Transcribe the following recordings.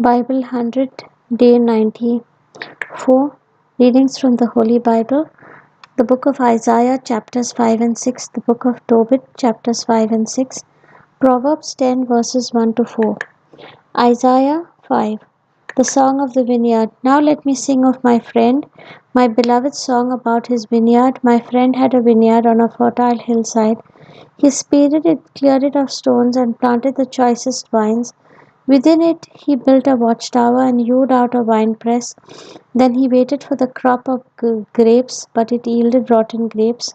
Bible 100, Day 94. Readings from the Holy Bible. The book of Isaiah, chapters 5 and 6. The book of Tobit, chapters 5 and 6. Proverbs 10, verses 1 to 4. Isaiah 5. The Song of the Vineyard. Now let me sing of my friend, my beloved song about his vineyard. My friend had a vineyard on a fertile hillside. He spaded it, cleared it of stones, and planted the choicest vines. Within it he built a watchtower and hewed out a winepress. Then he waited for the crop of grapes, but it yielded rotten grapes.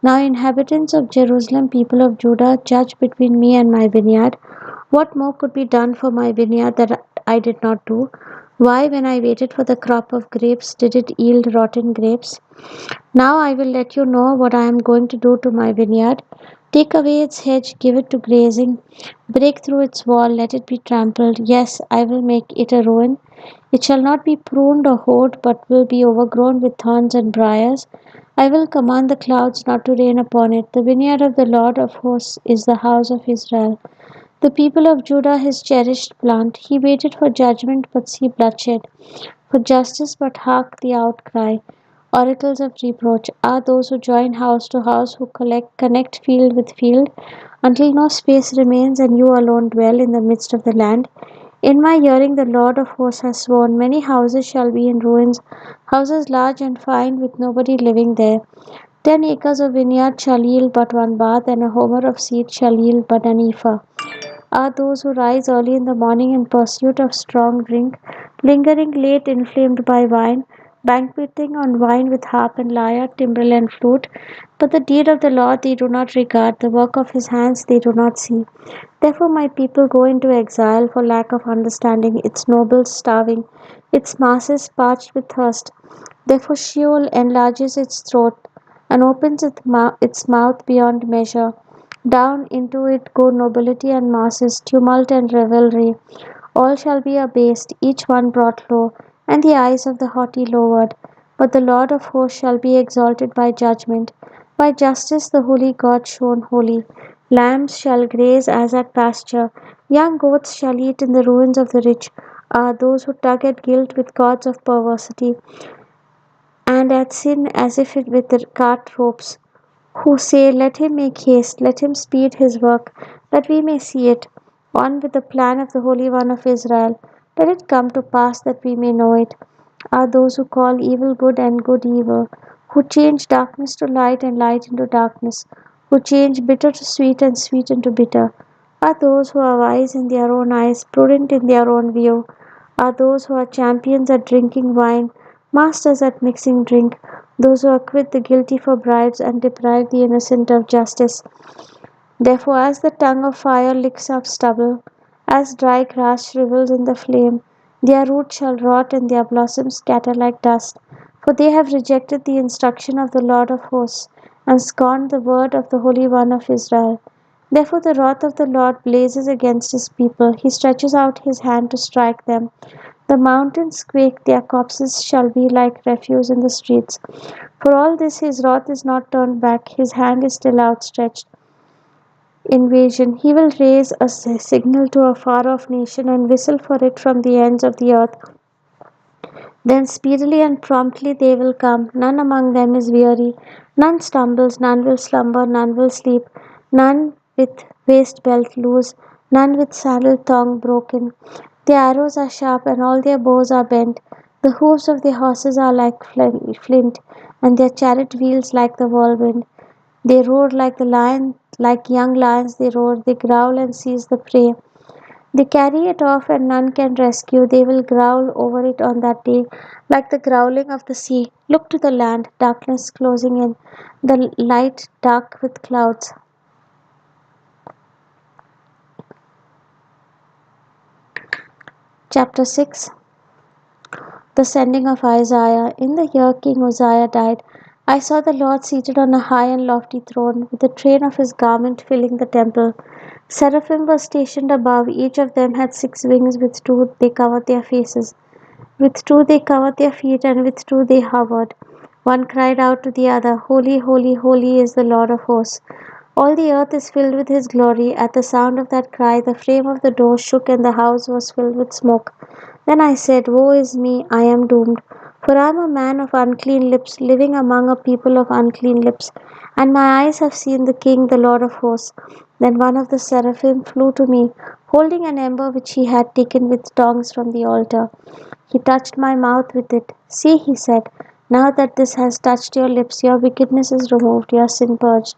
Now, inhabitants of Jerusalem, people of Judah, judge between me and my vineyard. What more could be done for my vineyard that I did not do? Why, when I waited for the crop of grapes, did it yield rotten grapes? Now I will let you know what I am going to do to my vineyard. Take away its hedge, give it to grazing, break through its wall, let it be trampled. Yes, I will make it a ruin. It shall not be pruned or hoed, but will be overgrown with thorns and briars. I will command the clouds not to rain upon it. The vineyard of the Lord of hosts is the house of Israel. The people of Judah his cherished plant. He waited for judgment, but see bloodshed, for justice, but hark the outcry. Oracles of reproach are those who join house to house, who connect field with field, until no space remains and you alone dwell in the midst of the land. In my hearing, the Lord of hosts has sworn, many houses shall be in ruins, houses large and fine, with nobody living there. 10 acres of vineyard shall yield but one bath, and a homer of seed shall yield but an ephah. Are those who rise early in the morning in pursuit of strong drink, lingering late inflamed by wine, banqueting on wine with harp and lyre, timbrel and flute. But the deed of the Lord they do not regard, the work of his hands they do not see. Therefore my people go into exile for lack of understanding, its nobles starving, its masses parched with thirst. Therefore Sheol enlarges its throat and opens its mouth beyond measure. Down into it go nobility and masses, tumult and revelry. All shall be abased, each one brought low, and the eyes of the haughty lowered. But the Lord of hosts shall be exalted by judgment. By justice the holy God shown holy. Lambs shall graze as at pasture. Young goats shall eat in the ruins of the rich. Are those who tug at guilt with cords of perversity, and at sin as if it with the cart ropes, who say, let him make haste, let him speed his work, that we may see it. On with the plan of the Holy One of Israel. Let it come to pass that we may know it. Are those who call evil good and good evil, who change darkness to light and light into darkness, who change bitter to sweet and sweet into bitter. Are those who are wise in their own eyes, prudent in their own view. Are those who are champions at drinking wine, masters at mixing drink, those who acquit the guilty for bribes and deprive the innocent of justice. Therefore, as the tongue of fire licks up stubble, as dry grass shrivels in the flame, their roots shall rot and their blossoms scatter like dust. For they have rejected the instruction of the Lord of hosts, and scorned the word of the Holy One of Israel. Therefore the wrath of the Lord blazes against his people. He stretches out his hand to strike them. The mountains quake, their corpses shall be like refuse in the streets. For all this his wrath is not turned back, his hand is still outstretched. Invasion. He will raise a signal to a far off nation and whistle for it from the ends of the earth. Then speedily and promptly they will come. None among them is weary. None stumbles, none will slumber, none will sleep. None with waist belt loose, none with saddle thong broken. Their arrows are sharp and all their bows are bent. The hoofs of their horses are like flint, and their chariot wheels like the whirlwind. They roar like the lion, like young lions they roar. They growl and seize the prey. They carry it off and none can rescue. They will growl over it on that day, like the growling of the sea. Look to the land, darkness closing in, the light dark with clouds. Chapter 6. The sending of Isaiah. In the year King Uzziah died, I saw the Lord seated on a high and lofty throne, with the train of his garment filling the temple. Seraphim were stationed above, each of them had 6 wings, with 2 they covered their faces. With 2 they covered their feet, and with 2 they hovered. One cried out to the other, Holy, holy, holy is the Lord of hosts. All the earth is filled with his glory. At the sound of that cry, the frame of the door shook and the house was filled with smoke. Then I said, Woe is me, I am doomed. For I am a man of unclean lips, living among a people of unclean lips. And my eyes have seen the King, the Lord of hosts. Then one of the seraphim flew to me, holding an ember which he had taken with tongs from the altar. He touched my mouth with it. See, he said, now that this has touched your lips, your wickedness is removed, your sin purged.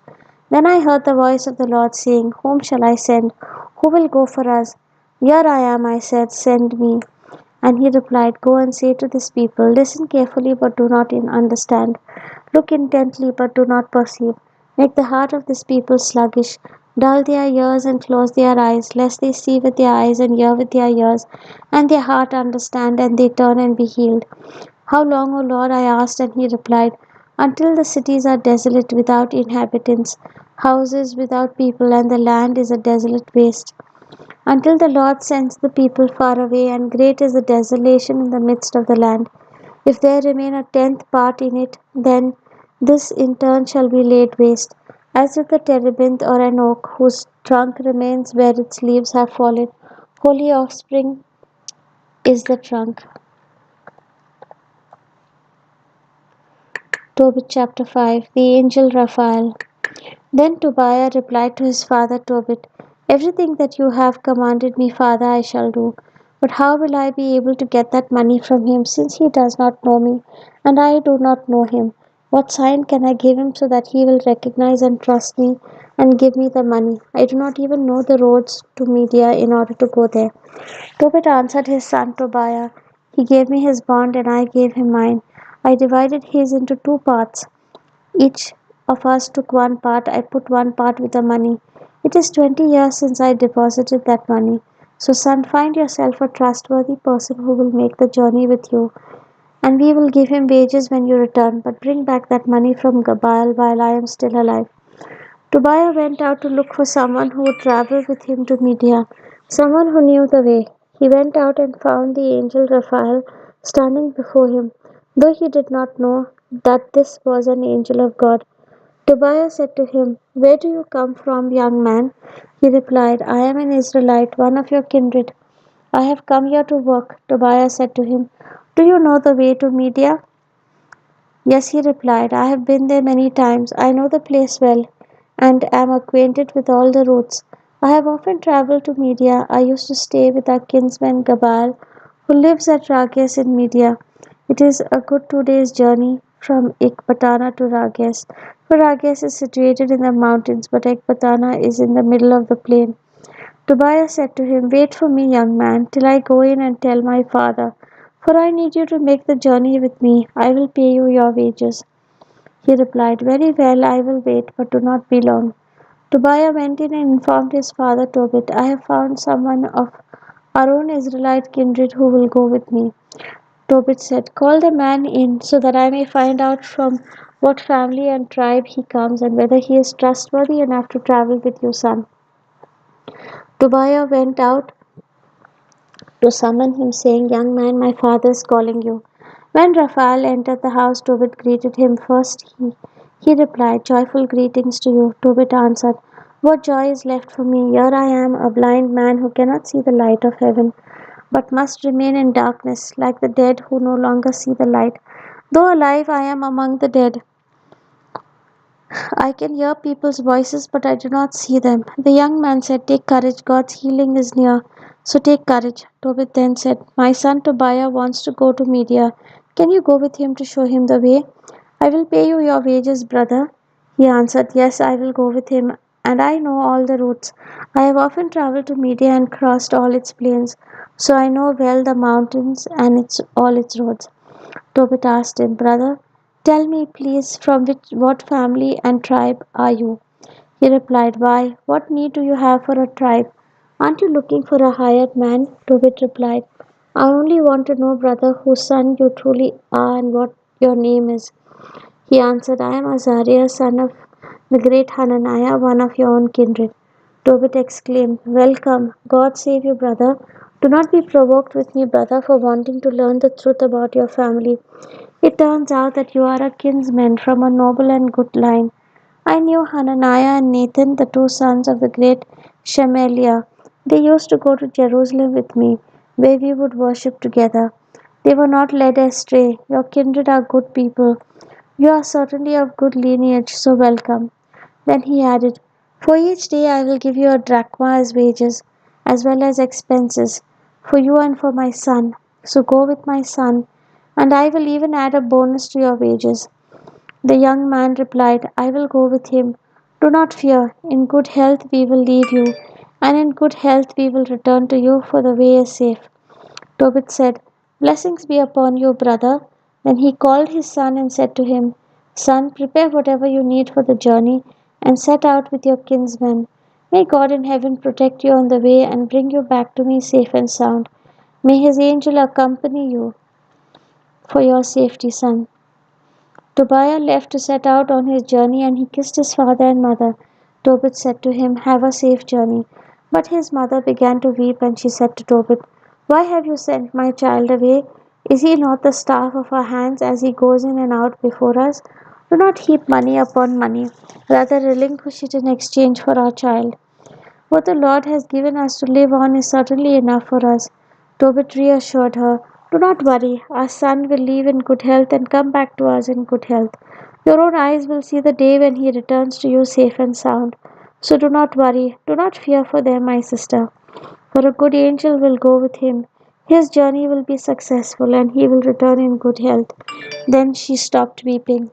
Then I heard the voice of the Lord saying, Whom shall I send? Who will go for us? Here I am, I said, send me. And he replied, Go and say to this people, Listen carefully but do not understand. Look intently but do not perceive. Make the heart of this people sluggish. Dull their ears and close their eyes, lest they see with their eyes and hear with their ears, and their heart understand, and they turn and be healed. How long, O Lord? I asked, and he replied, Until the cities are desolate without inhabitants, houses without people, and the land is a desolate waste. Until the Lord sends the people far away, and great is the desolation in the midst of the land. If there remain a tenth part in it, then this in turn shall be laid waste, as if the terebinth or an oak whose trunk remains where its leaves have fallen. Holy offspring is the trunk. Tobit chapter 5. The angel Raphael. Then Tobiah replied to his father Tobit, Everything that you have commanded me, father, I shall do. But how will I be able to get that money from him, since he does not know me, and I do not know him? What sign can I give him so that he will recognize and trust me and give me the money? I do not even know the roads to Media in order to go there. Tobit answered his son Tobiah, He gave me his bond and I gave him mine. I divided his into two parts. Each of us took one part. I put one part with the money. It is 20 years since I deposited that money. So, son, find yourself a trustworthy person who will make the journey with you, and we will give him wages when you return. But bring back that money from Gabal while I am still alive. Tobiah went out to look for someone who would travel with him to Media, someone who knew the way. He went out and found the angel Raphael standing before him, though he did not know that this was an angel of God. Tobiah said to him, Where do you come from, young man? He replied, I am an Israelite, one of your kindred. I have come here to work. Tobiah said to him, Do you know the way to Media? Yes, he replied, I have been there many times. I know the place well and am acquainted with all the routes. I have often traveled to Media. I used to stay with our kinsman Gabal, who lives at Rages in Media. It is a good 2 days' journey from Ekbatana to Rages, for Rages is situated in the mountains, but Ekbatana is in the middle of the plain. Tobiah said to him, Wait for me, young man, till I go in and tell my father, for I need you to make the journey with me. I will pay you your wages. He replied, Very well, I will wait, but do not be long. Tobiah went in and informed his father Tobit, I have found someone of our own Israelite kindred who will go with me. Tobit said, Call the man in so that I may find out from what family and tribe he comes and whether he is trustworthy enough to travel with you, son. Tobiah went out to summon him, saying, Young man, my father is calling you. When Raphael entered the house, Tobit greeted him first. He replied, Joyful greetings to you. Tobit answered, What joy is left for me? Here I am, a blind man who cannot see the light of heaven, but must remain in darkness, like the dead who no longer see the light. Though alive, I am among the dead. I can hear people's voices, but I do not see them. The young man said, Take courage, God's healing is near. So take courage. Tobit then said, My son Tobiah wants to go to Media. Can you go with him to show him the way? I will pay you your wages, brother. He answered, Yes, I will go with him, and I know all the routes. I have often traveled to Media and crossed all its plains, so I know well the mountains and all its roads. Tobit asked him, Brother, tell me, please, from what family and tribe are you? He replied, Why, what need do you have for a tribe? Aren't you looking for a hired man? Tobit replied, I only want to know, brother, whose son you truly are and what your name is. He answered, I am Azariah, son of the great Hananiah, one of your own kindred. Tobit exclaimed, Welcome, God save you, brother. Do not be provoked with me, brother, for wanting to learn the truth about your family. It turns out that you are a kinsman from a noble and good line. I knew Hananiah and Nathan, the two sons of the great Shemaliah. They used to go to Jerusalem with me, where we would worship together. They were not led astray. Your kindred are good people. You are certainly of good lineage, so welcome. Then he added, For each day I will give you a drachma as wages, as well as expenses, for you and for my son. So go with my son, and I will even add a bonus to your wages. The young man replied, I will go with him. Do not fear. In good health we will leave you, and in good health we will return to you, for the way is safe. Tobit said, Blessings be upon you, brother. Then he called his son and said to him, Son, prepare whatever you need for the journey, and set out with your kinsmen. May God in heaven protect you on the way and bring you back to me safe and sound. May his angel accompany you for your safety, son. Tobiah left to set out on his journey, and he kissed his father and mother. Tobit said to him, Have a safe journey. But his mother began to weep, and she said to Tobit, Why have you sent my child away? Is he not the staff of our hands as he goes in and out before us? Do not heap money upon money, rather relinquish it in exchange for our child. What the Lord has given us to live on is certainly enough for us. Tobit reassured her, Do not worry, our son will leave in good health and come back to us in good health. Your own eyes will see the day when he returns to you safe and sound. So do not worry, do not fear for them, my sister, for a good angel will go with him. His journey will be successful and he will return in good health. Then she stopped weeping.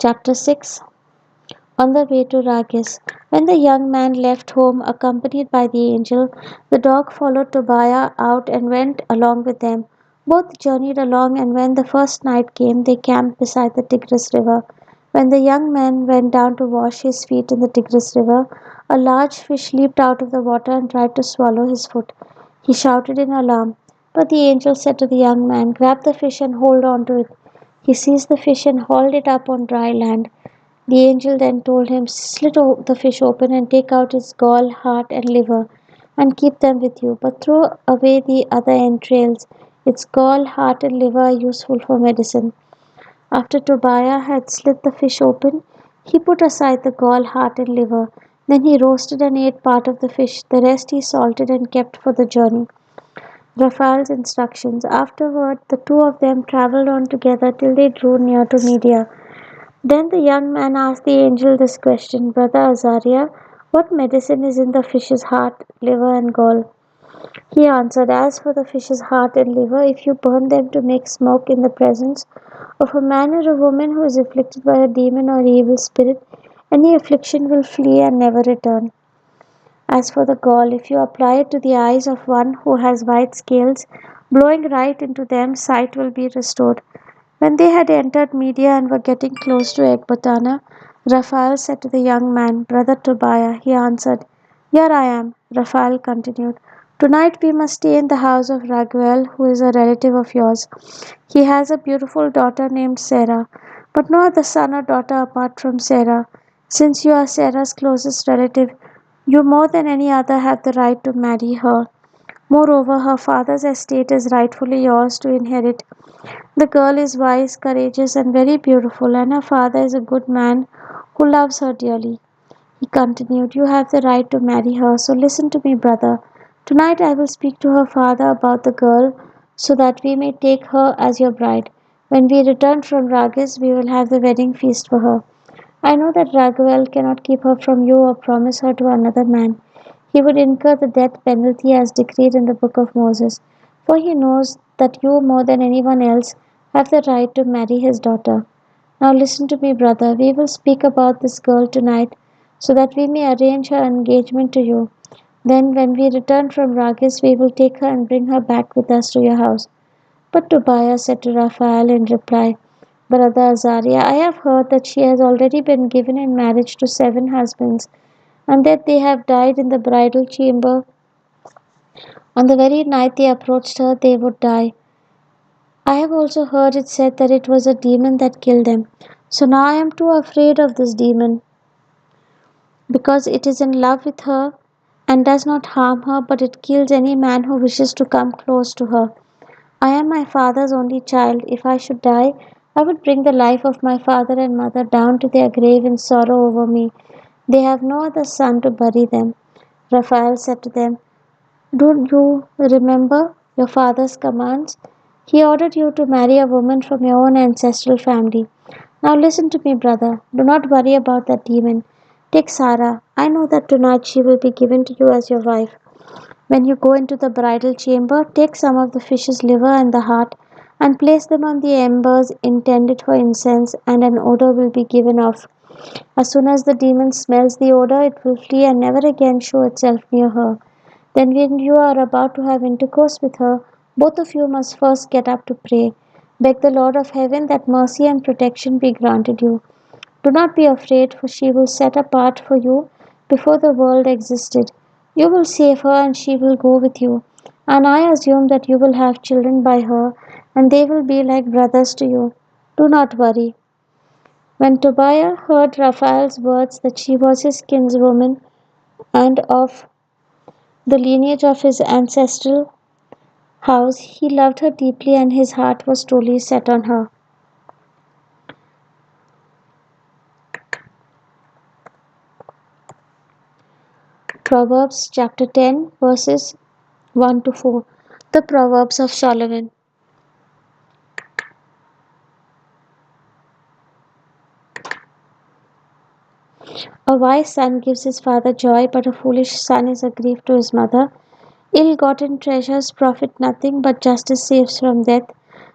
Chapter 6. On the way to Rages, when the young man left home accompanied by the angel, the dog followed Tobiah out and went along with them. Both journeyed along, and when the first night came, they camped beside the Tigris river. When the young man went down to wash his feet in the Tigris river, a large fish leaped out of the water and tried to swallow his foot. He shouted in alarm, but the angel said to the young man, Grab the fish and hold on to it. He seized the fish and hauled it up on dry land. The angel then told him, Slit the fish open and take out its gall, heart, and liver, and keep them with you, but throw away the other entrails. Its gall, heart, and liver are useful for medicine. After Tobiah had slit the fish open, he put aside the gall, heart, and liver. Then he roasted and ate part of the fish. The rest he salted and kept for the journey. Raphael's instructions. Afterward, the two of them traveled on together till they drew near to Media. Then the young man asked the angel this question, Brother Azariah, what medicine is in the fish's heart, liver, and gall? He answered, As for the fish's heart and liver, if you burn them to make smoke in the presence of a man or a woman who is afflicted by a demon or evil spirit, any affliction will flee and never return. As for the gall, if you apply it to the eyes of one who has white scales, blowing right into them, sight will be restored. When they had entered Media and were getting close to Ecbatana, Raphael said to the young man, Brother Tobiah, he answered, Here I am. Raphael continued, Tonight we must stay in the house of Raguel, who is a relative of yours. He has a beautiful daughter named Sarah, but no other son or daughter apart from Sarah. Since you are Sarah's closest relative, you more than any other have the right to marry her. Moreover, her father's estate is rightfully yours to inherit. The girl is wise, courageous, and very beautiful, and her father is a good man who loves her dearly. He continued, You have the right to marry her, so listen to me, brother. Tonight I will speak to her father about the girl so that we may take her as your bride. When we return from Rages, we will have the wedding feast for her. I know that Raguel cannot keep her from you or promise her to another man. He would incur the death penalty as decreed in the book of Moses, for he knows that you more than anyone else have the right to marry his daughter. Now listen to me, brother. We will speak about this girl tonight so that we may arrange her engagement to you. Then, when we return from Rages, we will take her and bring her back with us to your house. But Tobiah said to Raphael in reply, Brother Azariah, I have heard that she has already been given in marriage to 7 husbands, and that they have died in the bridal chamber. On the very night they approached her, they would die. I have also heard it said that it was a demon that killed them. So now I am too afraid of this demon, because it is in love with her and does not harm her, but it kills any man who wishes to come close to her. I am my father's only child. If I should die, I would bring the life of my father and mother down to their grave in sorrow over me. They have no other son to bury them. Raphael said to them, "Do you remember your father's commands? He ordered you to marry a woman from your own ancestral family. Now listen to me, brother. Do not worry about that demon. Take Sarah. I know that tonight she will be given to you as your wife. When you go into the bridal chamber, take some of the fish's liver and the heart and place them on the embers intended for incense, and an odor will be given off. As soon as the demon smells the odor, it will flee and never again show itself near her. Then, when you are about to have intercourse with her, both of you must first get up to pray. Beg the Lord of heaven that mercy and protection be granted you. Do not be afraid, for she was set apart for you before the world existed. You will save her, and she will go with you. And I assume that you will have children by her, and they will be like brothers to you. Do not worry." When Tobiah heard Raphael's words that she was his kinswoman and of the lineage of his ancestral house, he loved her deeply, and his heart was truly set on her. Proverbs chapter 10, verses 1 to 4. The Proverbs of Solomon. A wise son gives his father joy, but a foolish son is a grief to his mother. Ill gotten treasures profit nothing, but justice saves from death.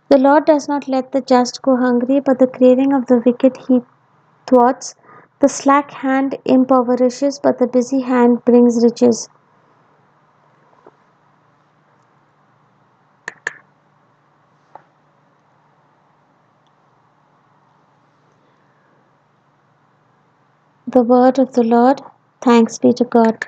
The Lord does not let the just go hungry, but the craving of the wicked he thwarts. The slack hand impoverishes, but the busy hand brings riches. The word of the Lord. Thanks be to God.